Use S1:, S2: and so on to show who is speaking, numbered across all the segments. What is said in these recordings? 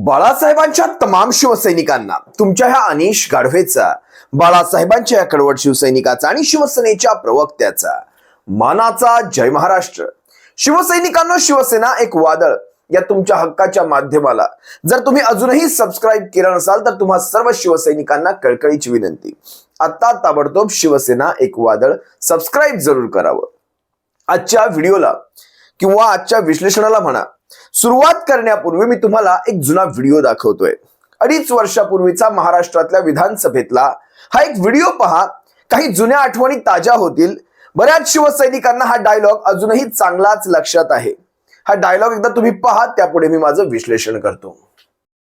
S1: बाळासाहेबांच्या तमाम शिवसैनिकांना तुमच्या ह्या अनिश गाढवेचा, बाळासाहेबांच्या या कडवट शिवसैनिकाचा आणि शिवसेनेच्या प्रवक्त्याचा मानाचा जय महाराष्ट्र. शिवसैनिकांनो, शिवसेना एक वादळ या तुमच्या हक्काच्या माध्यमाला जर तुम्ही अजूनही सबस्क्राईब केलं नसाल तर तुम्हा सर्व शिवसैनिकांना कळकळीची विनंती, आता ताबडतोब शिवसेना एक वादळ सबस्क्राईब जरूर करावं. आजच्या व्हिडिओला किंवा आजच्या विश्लेषणाला म्हणा, सुरुवात करण्यापूर्वी मी तुम्हाला एक जुना व्हिडिओ दाखवतोय. 2.5 वर्षापूर्वीचा महाराष्ट्रातल्या विधानसभेतला हा एक व्हिडिओ पहा. काही जुन्या आठवणी ताज्या होतील. बऱ्याच शिवसैनिकांना हा डायलॉग अजूनही चांगलाच लक्षात आहे. हा डायलॉग एकदा तुम्ही पहा, त्यापुढे मी माझं विश्लेषण करतो.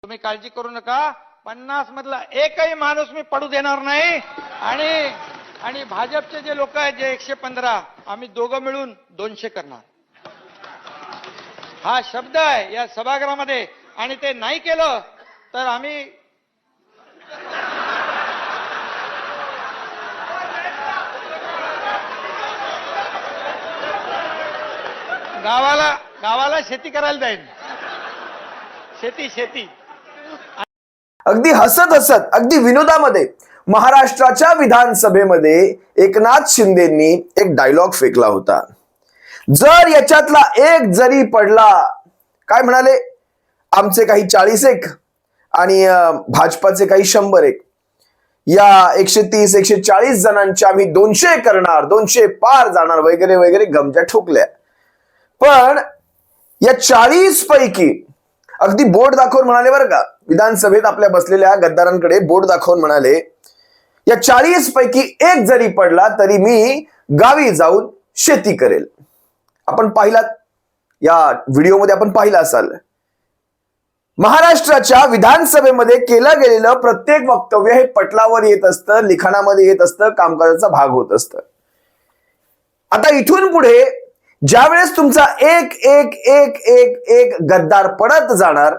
S2: तुम्ही काळजी करू नका. 50 मधला एकही माणूस मी पडू देणार नाही. आणि भाजपचे जे लोक आहेत, जे 115, आम्ही दोघं मिळून 200 करणार. हा शब्द आहे या सभागृहामध्ये, आणि ते नाही केलं तर आम्ही गावाला शेती करायला जाईल. शेती
S1: अगदी हसत हसत, अगदी विनोदामध्ये महाराष्ट्राच्या विधानसभेमध्ये एकनाथ शिंदेंनी एक डायलॉग फेकला होता. जर याच्यातला एक जरी पडला, काय म्हणाले, आमचे काही 41 आणि भाजपाचे काही 100, या 130-140 जणांच्या आम्ही 200 करणार, 200 पार जाणार वगैरे वगैरे गमजा ठोकल्या. पण या 40 पैकी अगदी बोट दाखवून म्हणाले बरं का, विधानसभेत आपल्या बसलेल्या गद्दारांकडे बोट दाखवून म्हणाले, या 40 पैकी एक जरी पडला तरी मी गावी जाऊन शेती करेल. आपण पाहिलात, या व्हिडिओमध्ये आपण पाहिलं असाल, महाराष्ट्राच्या विधानसभेमध्ये केलं गेलेलं प्रत्येक वक्तव्य हे पटलावर येत असतं, लिखाणामध्ये येत असतं, कामकाजाचा भाग होत असतं. आता इथून पुढे ज्यावेळेस तुमचा एक एक एक एक एक गद्दार पडत जाणार,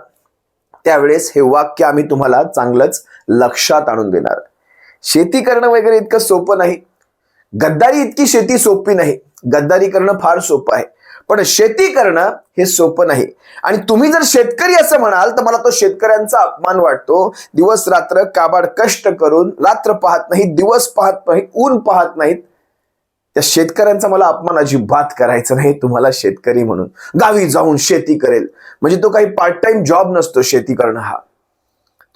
S1: त्यावेळेस हे वाक्य आम्ही तुम्हाला चांगलंच लक्षात आणून देणार. शेती करणं वगैरे इतकं सोपं नाही. गद्दारी इतकी शेती सोपी नाही. गद्दारी करणं फार सोपं आहे, पण शेती करणं हे सोपं नाही. आणि तुम्ही जर शेतकरी असं म्हणाल तर मला तो शेतकऱ्यांचा अपमान वाटतो. दिवस रात्र काबाड कष्ट करून, रात्र पाहत नाही, दिवस पाहत नाही, ऊन पाहत नाहीत, त्या शेतकऱ्यांचा मला अपमान अजिबात करायचा नाही. तुम्हाला शेतकरी म्हणून गावी जाऊन शेती करेल म्हणजे तो काही पार्ट टाइम जॉब नसतो शेती करणं हा.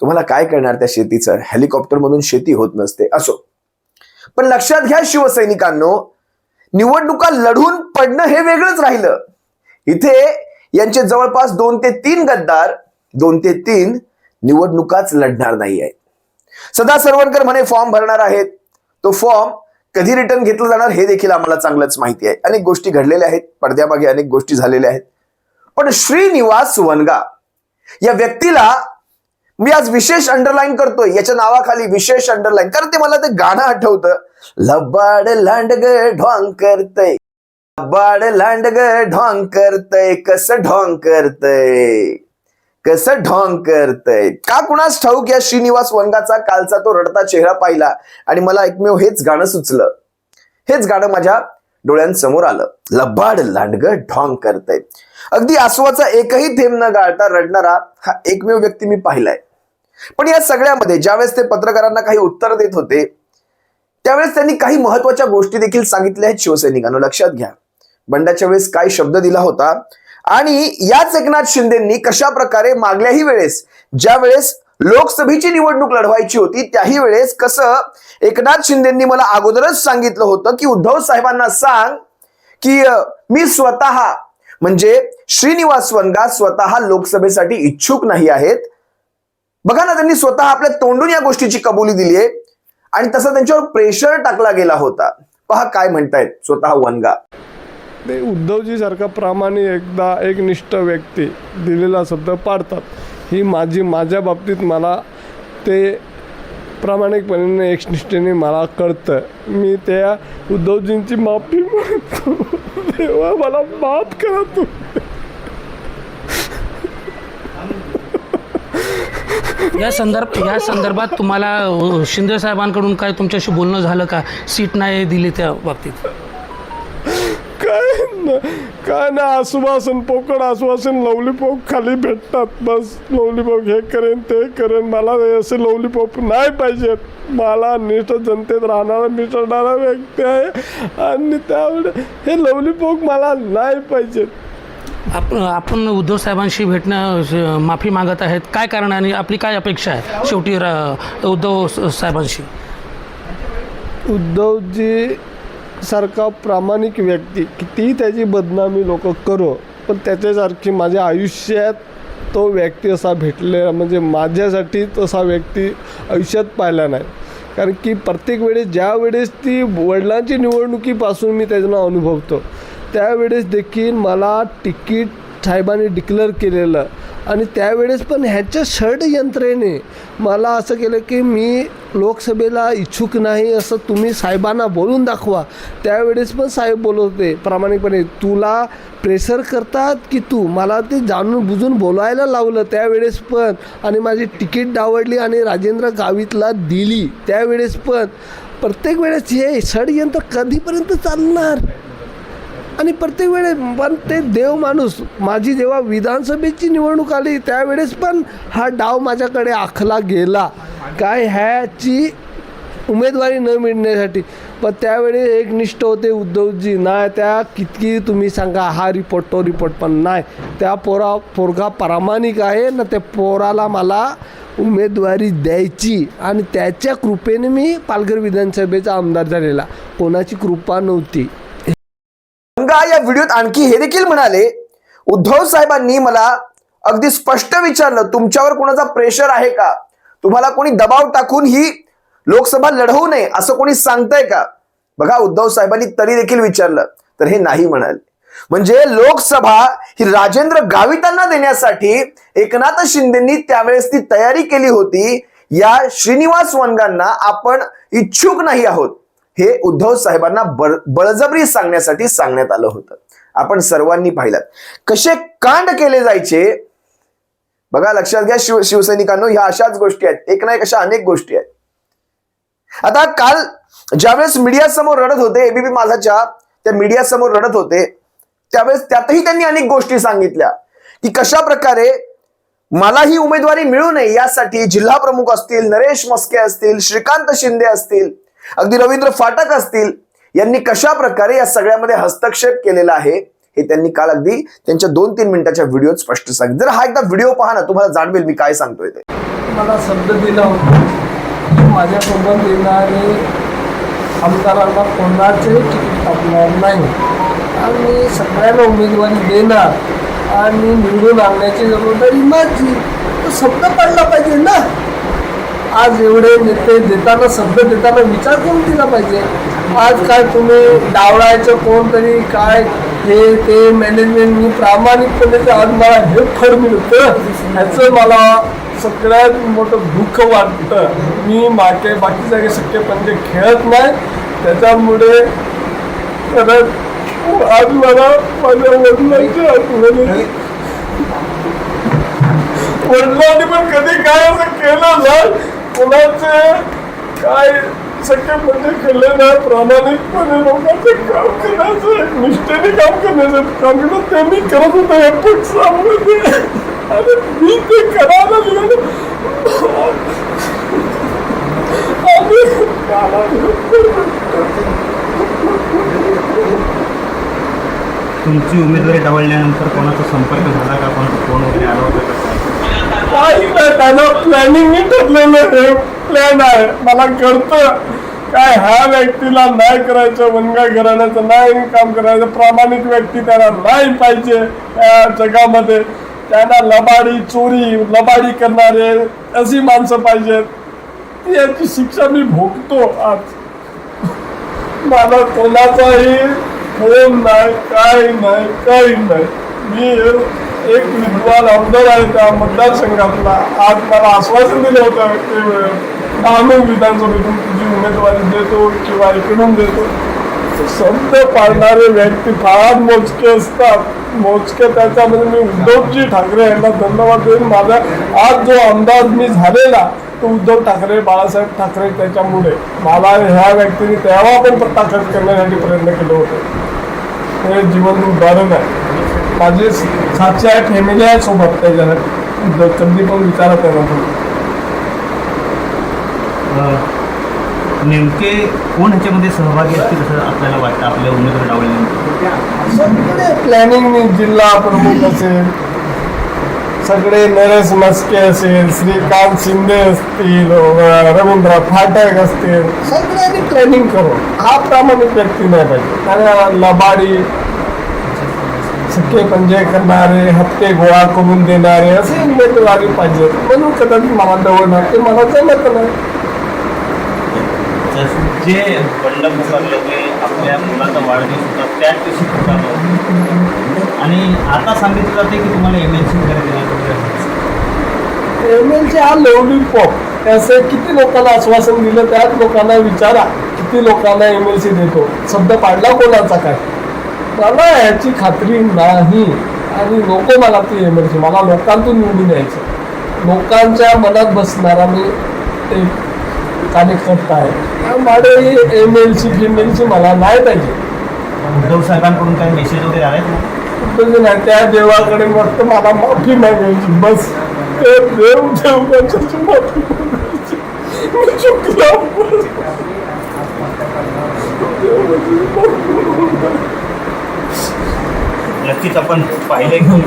S1: तुम्हाला काय करणार त्या शेतीचं? हेलिकॉप्टर मधून शेती होत नसते. असो, पण लक्षात घ्या शिवसैनिकांनो, निवडणुका लढून पडणं हे वेगळंच राहिलं. इथे यांचे जवळपास 2 ते 3 गद्दार 2 ते 3 निवडणुकाच लढणार नाही आहेत. सदा सरवणकर म्हणे फॉर्म भरणार आहेत. तो फॉर्म कधी रिटर्न घेतला जाणार हे देखील आम्हाला चांगलंच माहिती आहे. अनेक गोष्टी घडलेल्या आहेत, पडद्यामागे अनेक गोष्टी झालेल्या आहेत. पण श्रीनिवास वनगा या व्यक्तीला मी आज विशेष अंडरलाईन करतोय, याच्या नावाखाली विशेष अंडरलाईन, कारण ते मला ते गाणं आठवतं. लबाड लांडग ढोंग करतय, लबाड लांडग ढोंग करतय, कसं ढोंग करतय, कसं ढोंग करतय. का कुणास ठाऊक या श्रीनिवास वनगाचा कालचा तो रडता चेहरा पाहिला आणि मला एकमेव हेच गाणं सुचलं. हेच गाणं माझ्या डोळ्यांसमोर आलं. लबाड लांडग ढोंग करतय. अगदी आसवाचा एकही थेंब न गाळता रडणारा हा एकमेव व्यक्ती मी पाहिलाय. पण या सगळ्यामध्ये ज्यावेळेस ते पत्रकारांना काही उत्तर देत होते, त्यावेळेस त्यांनी काही महत्वाच्या गोष्टी देखील सांगितल्या आहेत. शिवसैनिकांनो, लक्षात घ्या, बंडाच्या वेळेस काय शब्द दिला होता आणि याच एकनाथ शिंदेंनी कशा प्रकारे मागल्याही वेळेस, ज्या वेळेस लोकसभेची निवडणूक लढवायची होती, त्याही वेळेस कसं एकनाथ शिंदेंनी मला अगोदरच सांगितलं होतं की उद्धव साहेबांना सांग की मी स्वतः, म्हणजे श्रीनिवास वनगा स्वतः लोकसभेसाठी इच्छुक नाही आहेत. बघा ना, त्यांनी स्वतः आपल्या तोंडून या गोष्टीची कबुली दिली आहे आणि तसं त्यांच्यावर प्रेशर टाकला गेला होता. पहा काय म्हणतायत स्वतः वनगा.
S3: ते उद्धवजी सारखा प्रामाणिक, एकदा एकनिष्ठ व्यक्ती दिलेला शब्द पाळतात. ही माझ्या बाबतीत मला ते प्रामाणिकपणे, एकनिष्ठेने मला कळतं. मी त्या उद्धवजींची माफी मागतो. देवा, मला माफ करा तू.
S4: या संदर्भात तुम्हाला शिंदे साहेबांकडून काय तुमच्याशी बोलणं झालं का? सीट नाही दिली त्या बाबतीत?
S3: काय काय ना आश्वासन पोकळ आश्वासन लवलीपॉप खाली भेटतात, बस लवलीपॉप हे करेन ते करेन. मला असे लवलीपॉप नाही पाहिजेत. मला निष्ठ जनतेत राहणारा मिसळणारा व्यक्ती आहे आणि त्यामुळे हे लवलीपॉप मला नाही पाहिजेत.
S4: आपण उद्धव साहेबांशी भेटणं माफी मागत आहेत, काय कारण आणि आपली काय अपेक्षा आहे शेवटी उद्धव साहेबांशी?
S3: उद्धवजी सारखा प्रामाणिक व्यक्ती कितीही त्याची बदनामी लोक करो, पण त्याच्यासारखी माझ्या आयुष्यात तो व्यक्ती असा भेटलेला म्हणजे माझ्यासाठी तसा व्यक्ती आयुष्यात पाहिला नाही. कारण की प्रत्येक वेळेस ज्या वेळेस ती वडिलांची निवडणुकीपासून मी त्याचं अनुभवतो, त्यावेळेस देखील मला तिकीट साहेबांनी डिक्लेअर केलेलं आणि त्यावेळेस पण ह्याच्या षडयंत्रेने मला असं केलं की मी लोकसभेला इच्छुक नाही असं तुम्ही साहेबांना बोलून दाखवा. त्यावेळेस पण साहेब बोलत होते प्रामाणिकपणे, तुला प्रेशर करतात की तू, मला ते जाणून बुजून बोलायला लावलं त्यावेळेस पण, आणि माझी तिकीट डावडली आणि राजेंद्र गावितला दिली त्यावेळेस पण. प्रत्येक वेळेस हे षडयंत्र कधीपर्यंत चालणार? आणि प्रत्येक वेळेस पण ते देव माणूस, माझी जेव्हा विधानसभेची निवडणूक आली त्यावेळेस पण हा डाव माझ्याकडे आखला गेला काय ह्याची उमेदवारी न मिळण्यासाठी. पण त्यावेळी एकनिष्ठ होते उद्धवजी, नाही त्या किती तुम्ही सांगा हा रिपोर्ट तो रिपोर्ट, पण नाही त्या पोरगा प्रामाणिक आहे ना, त्या पोराला मला उमेदवारी द्यायची आणि त्याच्या कृपेने मी पालघर विधानसभेचा आमदार झालेला, कोणाची कृपा नव्हती.
S1: या व्हिडिओत आणखी हे देखील म्हणाले, उद्धव साहेबांनी मला अगदी स्पष्ट विचारलं, तुमच्यावर कोणाचा प्रेशर आहे का? तुम्हाला कोणी दबाव टाकून ही लोकसभा लढवू नये असं कोणी सांगतंय का? बघा, उद्धव साहेबांनी तरी देखील विचारलं तर हे नाही म्हणाले. म्हणजे लोकसभा ही राजेंद्र गावितांना देण्यासाठी एकनाथ शिंदेंनी त्यावेळेस ती तयारी केली होती. या श्रीनिवास वनगांना आपण इच्छुक नाही आहोत हे उद्धव साहेबांना बळजबरी सांगण्यासाठी सांगण्यात आलं होतं. आपण सर्वांनी पाहिलं कसे कांड केले जायचे. बघा, लक्षात घ्या शिवसैनिकांनो, ह्या अशाच गोष्टी आहेत, एक ना एक अशा अनेक गोष्टी आहेत. आता काल ज्यावेळेस मीडिया समोर रडत होते, एबीपी माझाच्या त्या मीडिया समोर रडत होते, त्यावेळेस त्यातही त्यांनी अनेक गोष्टी सांगितल्या की कशा प्रकारे मला ही उमेदवारी मिळू नये यासाठी जिल्हा प्रमुख असतील, नरेश मस्के असतील, श्रीकांत शिंदे असतील, अगदी रवींद्र फाटक असतील, यांनी कशा प्रकारे या सगळ्यामध्ये हस्तक्षेप केलेला आहे हे त्यांनी काल अगदी त्यांच्या 2-3 मिनिटाच्या व्हिडिओत स्पष्ट सांगितलं. जर हा एकदा व्हिडिओ पहा ना, तुम्हाला जाणवेल मी काय सांगतोय ते.
S3: मला शब्द दिला होता की माझ्यासोबत येणारे आमदारांना कोणाचंही तिकीट कापणार नाही आणि सगळ्यांना उमेदवारी देणार आणि निवडून आणण्याची जबाबदारी माझी. तो शब्द पाळला पाहिजे ना. आज एवढे नेते देताना, शब्द देताना विचार करून दिला पाहिजे. आज काय तुम्ही डावळायचं कोणतरी काय हे ते मॅनेजमेंटनी प्रामाणिकपणे आज मला हे फळ मिळतं ह्याचं मला सगळ्यात मोठं दुःख वाटतं. मी बाकी जागे शक्य पंजे खेळत नाही, त्याच्यामुळे आज मला माझ्या वडिलांनी पण कधी काय असं केलं नाही, कोणाचे काय शक्य म्हणजे केलं नाही. प्रामाणिकपणे लोकांचं काम करायचं, निष्ठेने काम करण्याचं काम केलं, त्यांनी करत होतं या पक्षामध्ये आणि मी ते करायला गेलो.
S5: तुमची उमेदवारी डावलल्यानंतर कोणाचा संपर्क झाला का? कोणाचा फोन वगैरे आला होता का?
S3: काही नाही, त्यानं प्लॅनिंगही ठरलेलं हे प्लॅन आहे. मला कळतं काय ह्या व्यक्तीला नाही करायचं, वनगा घराण्याचं नाही काम करायचं, प्रामाणिक व्यक्ती त्याला नाही पाहिजे या जगामध्ये. त्यांना लबाडी चोरी लबाडी करणारे अशी माणसं पाहिजेत. याची शिक्षा मी भोगतो आज. मला कोणाचाही फोन नाही, काही नाही, काही नाही. मी एक विद्वान आमदार आहे त्या मतदारसंघातला. आज मला आश्वासन दिलं होतं आम्ही विधानसभेतून तुझी उमेदवारी देतो किंवा इकडून देतो. शब्द पाळणारे व्यक्ती फार मोजके असतात, मोजके. त्याच्यामध्ये मी उद्धवजी ठाकरे यांना धन्यवाद देईन. माझा आज जो आमदार मी झालेला तो उद्धव ठाकरे, बाळासाहेब ठाकरे, त्याच्यामुळे मला ह्या व्यक्तीने तेव्हा पण ताकद करण्यासाठी प्रयत्न केले होते. हे जीवन उदाहरण आहे. माझे 7-8 फॅमिली आहे सोबत त्याच्यात कधी पण विचारत आहे ना.
S5: नेमके कोण ह्याच्यामध्ये सहभागी असतील असं आपल्याला वाटतं आपल्या उमेदवार डावलल्यानंतर?
S3: सगळे प्लॅनिंग, जिल्हा प्रमुख असेल, सगळे नरेश मस्के असेल, श्रीकांत शिंदे असतील, रवींद्र फाटक असतील, सगळ्यांनी प्लॅनिंग करून हा प्रामाणिक व्यक्ती नाही पाहिजे. आणि लबाडी, सख्खे पंजे करणारे, हप्ते गोळा करून देणारे असे उमेदवारी पाहिजे. म्हणून कदाचित मला दवडणार ते मला जमत नाही.
S5: जे बंड पुकारले ते आपल्या मुलाचा वाढदिवस होता त्या दिवशी पुकारलं आणि आता सांगितलं जाते की तुम्हाला MLC खरेदी
S3: MLC हा लॉलीपॉप असं किती लोकांना आश्वासन दिलं, त्याच लोकांना विचारा किती लोकांना MLC देतो. शब्द पाडला कोणाचा काय, मला याची खात्री नाही. आणि नको मला ती MLC, मला लोकांतून निवडून यायचं. लोकांच्या मनात बसणारा मी एक कार्यकर्ता आहे. त्यामुळे MLC मला नाही पाहिजे.
S5: उद्धव साहेबांकडून काही मेसेज वगैरे आले
S3: नाही, त्या देवाकडे फक्त मला माफी मागायची बस. ते देव माफी मागायची. मी चुकलो.
S5: नक्कीच आपण पाहिले की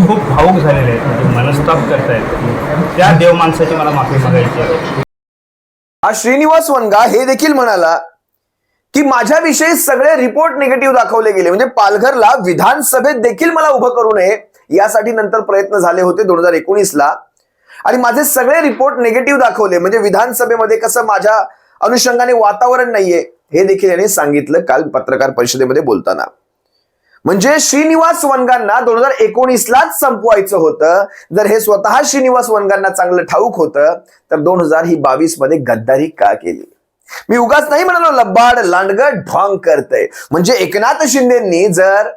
S5: खूप भावूक झालेले आहेत, म्हणजे मनस्ताप करतायत. त्या देव माणसाची मला माफी मागायची आहे.
S1: हा श्रीनिवास वनगा हे देखील म्हणाला की माझ्याविषयी सगळे रिपोर्ट निगेटिव्ह दाखवले गेले. म्हणजे पालघरला विधानसभेत देखील मला उभं करू नये यासाठी नंतर प्रयत्न झाले होते 2019ला. आणि माझे सगळे रिपोर्ट निगेटिव्ह दाखवले. म्हणजे विधानसभेमध्ये कसं माझ्या अनुषंगाने वातावरण नाहीये हे देखील यांनी सांगितलं काल पत्रकार परिषदेमध्ये बोलताना. म्हणजे श्रीनिवास वनगांना 2019लाच संपवायचं होतं. जर हे स्वतः श्रीनिवास वनगांना चांगलं ठाऊक होतं तर 2022 मध्ये गद्दारी का केली. मी उगाच नाही म्हणालो लबाड लांडगट ढोंग करतय. म्हणजे एकनाथ शिंदेंनी जर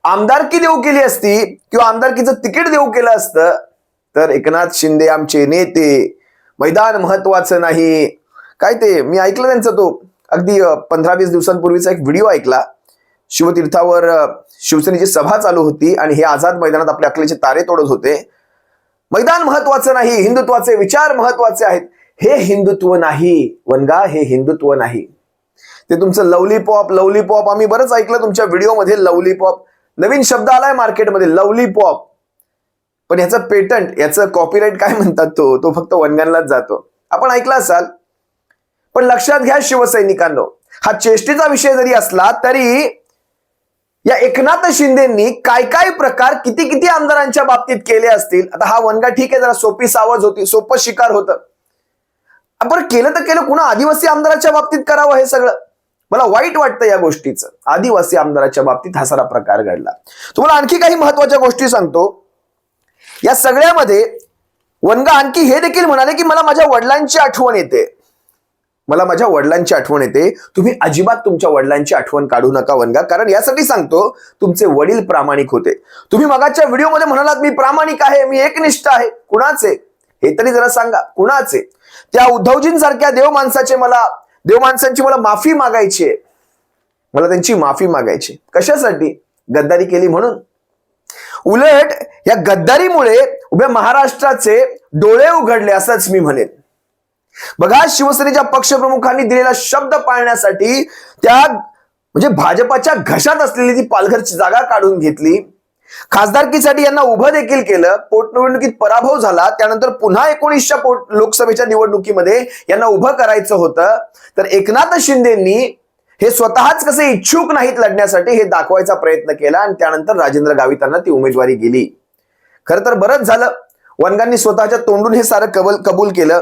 S1: आमदारकी देऊ केली असती किंवा आमदारकीचं तिकीट देऊ केलं असतं तर एकनाथ शिंदे आमचे नेते, मैदान महत्वाचं नाही काय ते मी ऐकलं त्यांचा तो अगदी 15-20 दिवसांपूर्वीचा एक व्हिडिओ ऐकला. शिवतीर्थावर शिवसेनेची सभा चालू होती आणि हे आझाद मैदानात आपल्या अकलेचे तारे तोडत होते. मैदान महत्वाचं नाही, हिंदुत्वाचे विचार महत्वाचे आहेत. हे हिंदुत्व नाही वनगा, हे हिंदुत्व नाही. ते तुमचं लवलीपॉप आम्ही बरंच ऐकलं तुमच्या व्हिडिओमध्ये. लवलीपॉप नवीन शब्द आलाय मार्केटमध्ये, लवलीपॉप. पण याचं पेटंट, याचं कॉपीराईट काय म्हणतात तो फक्त वनगांनाच जातो. आपण ऐकला असाल. पण लक्षात घ्या शिवसैनिकांनो, हा चेष्टेचा विषय जरी असला तरी या एकनाथ शिंदेंनी काय काय प्रकार किती आमदारांच्या बाबतीत केले असतील. आता हा वनगा ठीक आहे, जरा सोपी सावज होती, सोपं शिकार होतं. आपण केलं तर केलं, कुणा आदिवासी आमदाराच्या बाबतीत करावं हे सगळं. मला वाईट वाटतं या गोष्टीचं. आदिवासी आमदाराच्या बाबतीत हा सारा प्रकार घडला. तुम्हाला आणखी काही महत्वाच्या गोष्टी सांगतो. या सगळ्यामध्ये वनगा आणखी हे देखील म्हणाले की मला माझ्या वडिलांची आठवण येते. मला माझ्या वडिलांची आठवण येते. तुम्ही अजिबात तुमच्या वडिलांची आठवण काढू नका वनगा. कारण यासाठी सांगतो, तुमचे वडील प्रामाणिक होते. तुम्ही मगाच्या व्हिडिओमध्ये म्हणालात मी प्रामाणिक आहे, मी एकनिष्ठ आहे. कुणाचे हे तरी जरा सांगा, कुणाचे? त्या उद्धवजींसारख्या देव माणसांची मला माफी मागायची आहे. मला त्यांची माफी मागायची. कशासाठी? गद्दारी केली म्हणून. उलट या गद्दारीमुळे उभ्या महाराष्ट्राचे डोळे उघडले असंच मी म्हणेन. बघा, शिवसेनेच्या पक्षप्रमुखांनी दिलेला शब्द पाळण्यासाठी त्या म्हणजे भाजपाच्या घशात असलेली ती पालघरची जागा काढून घेतली. खासदारकीसाठी यांना उभं देखील केलं. पोटनिवडणुकीत पराभव झाला. त्यानंतर पुन्हा 19च्या लोकसभेच्या निवडणुकीमध्ये यांना उभं करायचं होतं. तर एकनाथ शिंदेंनी हे स्वतःच कसे इच्छुक नाहीत लढण्यासाठी हे दाखवायचा प्रयत्न केला आणि त्यानंतर राजेंद्र गावितांना ती उमेदवारी गेली. खरं तर बरंच झालं, वनगांनी स्वतःच्या तोंडून हे सारं कबूल केलं.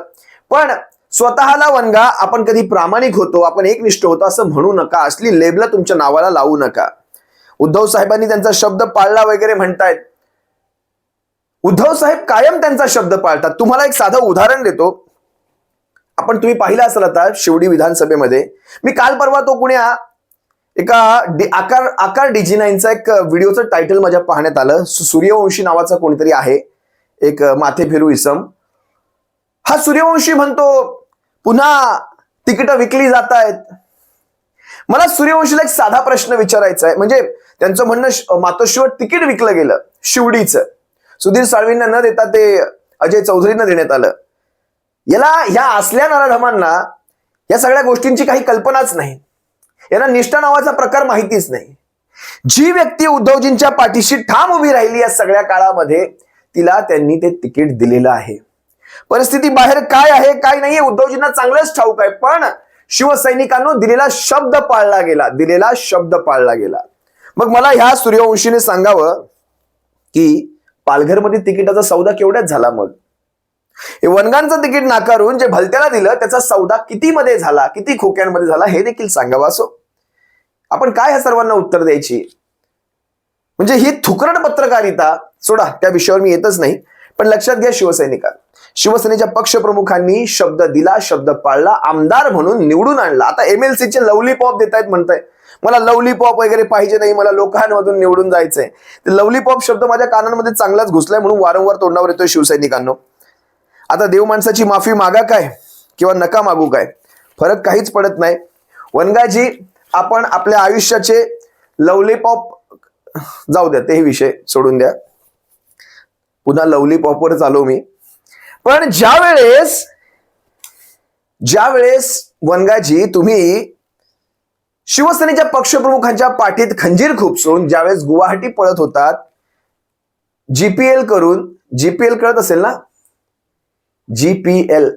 S1: पण स्वतःला वनगा आपण कधी प्रामाणिक होतो, आपण एकनिष्ठ होतो असं म्हणू नका. असली लेबलं तुमच्या नावाला लावू नका. उद्धव साहेबांनी त्यांचा शब्द पाळला वगैरे म्हणतायत. उद्धव साहेब कायम त्यांचा शब्द पाळतात. तुम्हाला एक साधं उदाहरण देतो. तुम्ही पाहिलं असेल आता शिवडी विधानसभेमध्ये मी काल परवा तो कुण्या एका आकार DG9चा एक व्हिडिओचं टायटल माझ्या पाहण्यात आलं. सूर्यवंशी नावाचा कोणीतरी आहे, एक माथे फिरू इसम. हा सूर्यवंशी म्हणतो पुन्हा तिकीट विकली जात आहेत. मला सूर्यवंशीला एक साधा प्रश्न विचारायचा आहे. म्हणजे त्यांचं म्हणणं मातोश्रीवर तिकीट विकलं गेलं शिवडीचं, सुधीर साळवींना न देता ते अजय चौधरींना देण्यात आलं. ह्या असल्या नराधमांना या सगळ्या गोष्टींची काही कल्पनाच नाही. यांना निष्ठा नावाचा प्रकार माहितीच नाही. जी व्यक्ती उद्धवजींच्या पाठीशी ठाम उभी राहिली या सगळ्या काळामध्ये, तिला त्यांनी ते तिकीट दिलेलं आहे. परिस्थिती बाहेर काय आहे काय नाहीये उद्धवजींना चांगलंच ठाऊक आहे, पण शिवसैनिकांनो दिलेला शब्द पाळला गेला. मग मला ह्या सूर्यवंशीने सांगावं की पालघरमध्ये तिकिटाचा सौदा केवढ्यात झाला. मग हे वनगांचं तिकीट नाकारून जे भलत्याला दिलं त्याचा सौदा किती मध्ये झाला, किती खोक्यांमध्ये झाला हे देखील सांगावं. असो, आपण काय ह्या सर्वांना उत्तर द्यायची? म्हणजे ही थुकरड पत्रकारिता सोडा, त्या विषयावर मी येतच नाही. पण लक्षात घ्या, शिवसेनेच्या पक्षप्रमुखांनी शब्द दिला, शब्द पाळला, आमदार म्हणून निवडून आणला. आता MLC चे लवलीपॉप देतायत, म्हणताय मला लवलीपॉप वगैरे पाहिजे नाही, मला लोकांमधून निवडून जायचंय. ते लवलीपॉप शब्द माझ्या कानांमध्ये चांगलाच घुसलाय म्हणून वारंवार तोंडावर येतोय शिवसैनिकांनो. आता देव माणसाची माफी मागा काय किंवा नका मागू काय, फरक काहीच पडत नाही. वनगाजी, आपण आपल्या आयुष्याचे लवलीपॉप जाऊ द्या, ते विषय सोडून द्या, पुन्हा लवलीपॉपवरच आलो मी. पण ज्यावेळेस वनगाजी तुम्ही शिवसेनेच्या पक्षप्रमुखांच्या पाठीत खंजीर खुपसून ज्यावेळेस गुवाहाटी पळत होतात, GPL करून, GPL कळत असेल ना, GPL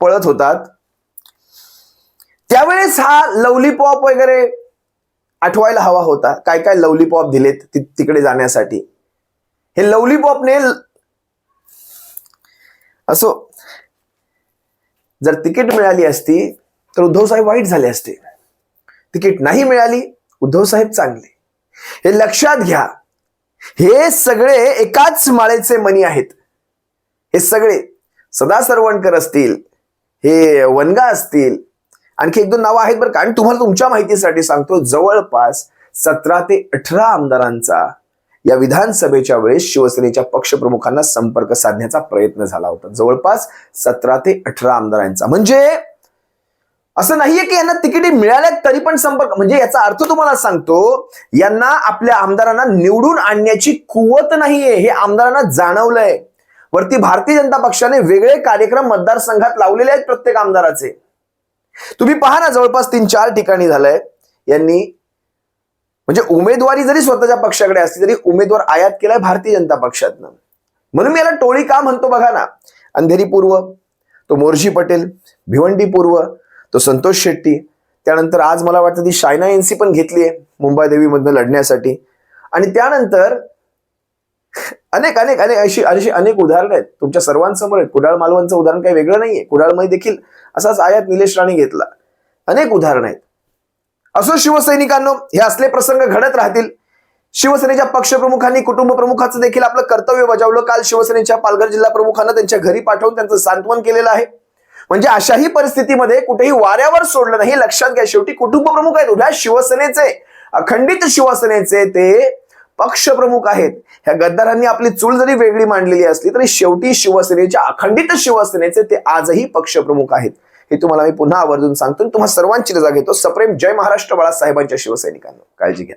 S1: पळत होतात, त्यावेळेस हा लवलीपॉप वगैरे आठवायला हवा होता. काय काय लवलीपॉप दिलेत तिकडे जाण्यासाठी. हे लवलीपॉपने असो, जर तिकीट मिळाली असती तर उद्धव साहेब वाईट झाले असते. तिकीट नाही मिळाली, उद्धव साहेब चांगले. हे लक्षात घ्या. हे सगळे एकाच माळेचे मणी आहेत. हे सगळे सदा सरवणकर असतील, हे वनगा असतील, आणखी 1-2 नावं आहेत बरं का. आणि तुम्हाला तुमच्या माहितीसाठी सांगतो, जवळपास 17 ते 18 आमदारांचा या विधानसभेच्या वेळेस शिवसेनेच्या पक्षप्रमुखांना संपर्क साधण्याचा प्रयत्न झाला होता. जवळपास 17 ते 18 आमदारांचा. म्हणजे असं नाहीये की यांना तिकीट मिळाल्या तरी पण संपर्क, म्हणजे याचा अर्थ तुम्हाला सांगतो, यांना आपल्या आमदारांना निवडून आणण्याची कुवत नाहीये, हे आमदारांना जाणवलंय. वरती भारतीय जनता पक्षाने वेगळे कार्यक्रम मतदारसंघात लावलेले आहेत प्रत्येक आमदाराचे. तुम्ही पहा ना, जवळपास 3-4 ठिकाणी झालंय यांनी, म्हणजे उमेदवारी जरी स्वतःच्या पक्षाकडे असली तरी उमेदवार आयात केलाय भारतीय जनता पक्षातनं. म्हणून मी याला टोळी का म्हणतो बघा ना. अंधेरी पूर्व तो मोर्शी पटेल, भिवंडी पूर्व तो संतोष शेट्टी, त्यानंतर आज मला वाटतं ती शायना NC पण घेतलीये मुंबई देवीमधनं लढण्यासाठी. आणि त्यानंतर अनेक अनेक अनेक अशी अनेक उदाहरणं आहेत तुमच्या सर्वांसमोर आहेत. कुडाळ मालवणचं उदाहरण काही वेगळं नाहीये. कुडाळमध्ये देखील असाच आयात निलेश राणे घेतला. अनेक उदाहरणं आहेत. असो शिवसैनिकांनो, हे असले प्रसंग घडत राहतील. शिवसेनेच्या पक्षप्रमुखांनी कुटुंब प्रमुखाचं देखील आपलं कर्तव्य बजावलं. काल शिवसेनेच्या पालघर जिल्हा प्रमुखांना त्यांच्या घरी पाठवून त्यांचं सांत्वन केलेलं आहे. म्हणजे अशाही परिस्थितीमध्ये कुठेही वाऱ्यावर सोडलं नाही. लक्षात घ्या, शेवटी कुटुंब प्रमुख आहेत. उभ्या शिवसेनेचे, अखंडित शिवसेनेचे ते पक्षप्रमुख आहेत. ह्या गद्दारांनी आपली चूल जरी वेगळी मांडलेली असली तरी शेवटी शिवसेनेच्या, अखंडित शिवसेनेचे ते आजही पक्षप्रमुख आहेत. हे तुम्हाला मी पुन्हा आवर्जून सांगतो. तुम्हा सर्वांची रजा घेतो. सप्रेम जय महाराष्ट्र बाळासाहेबांच्या शिवसैनिकांनो. काळजी घ्या.